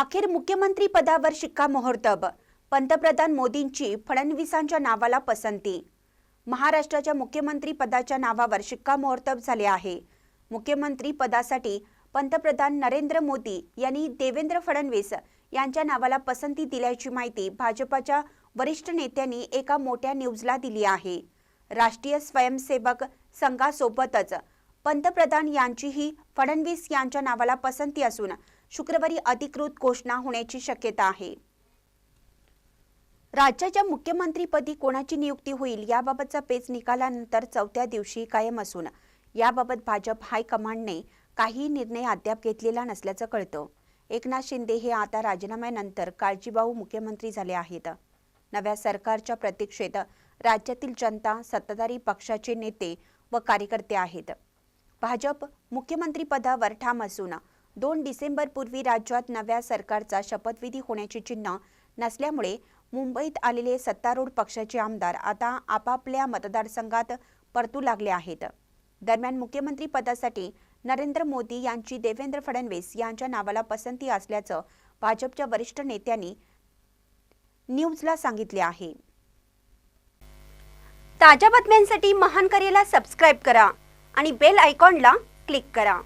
अखेर मुख्यमंत्री पदावर शिक्कामोर्तब. पंतप्रधान मोदींची फडणवीसांच्या नावाला पसंती. महाराष्ट्राच्या मुख्यमंत्री पदाच्या नावावर शिक्कामोर्तब झाले आहे. मुख्यमंत्री पदासाठी पंतप्रधान नरेंद्र मोदी यांनी देवेंद्र फडणवीस यांच्या नावाला पसंती दिल्याची माहिती भाजपच्या वरिष्ठ नेत्यांनी एका मोठ्या न्यूजला दिली आहे. राष्ट्रीय स्वयंसेवक संघासोबतच पंतप्रधान यांचीही फडणवीस यांच्या नावाला पसंती असून शुक्रवारी अधिकृत घोषणा होण्याची शक्यता आहे. राज्याच्या मुख्यमंत्रीपदी कोणाची नियुक्ती होईल याबाबतचा पेच निकालानंतर चौथ्या दिवशी कायम असून याबाबत भाजप हायकमांडने काही निर्णय अद्याप घेतलेला नसल्याचं कळतं. एकनाथ शिंदे हे आता राजीनाम्यानंतर काळजीवाहू मुख्यमंत्री झाले आहेत. नव्या सरकारच्या प्रतीक्षेत राज्यातील जनता, सत्ताधारी पक्षाचे नेते व कार्यकर्ते आहेत. भाजप मुख्यमंत्रीपदावर ठाम असून 2 डिसेंबरपूर्वी राज्यात नव्या सरकारचा शपथविधी होण्याचे चिन्ह नसल्यामुळे मुंबईत आलेले सत्तारूढ पक्षाचे आमदार आता आपापल्या मतदारसंघात परतू लागले आहेत. दरम्यान मुख्यमंत्री पदासाठी नरेंद्र मोदी यांची देवेंद्र फडणवीस यांच्या नावाला पसंती असल्याचं भाजपच्या वरिष्ठ नेत्यांनी न्यूजला सांगितले आहे. ताज्या बातम्यांसाठी महान करेला सबस्क्राइब करा आणि बेल आयकॉनला क्लिक करा.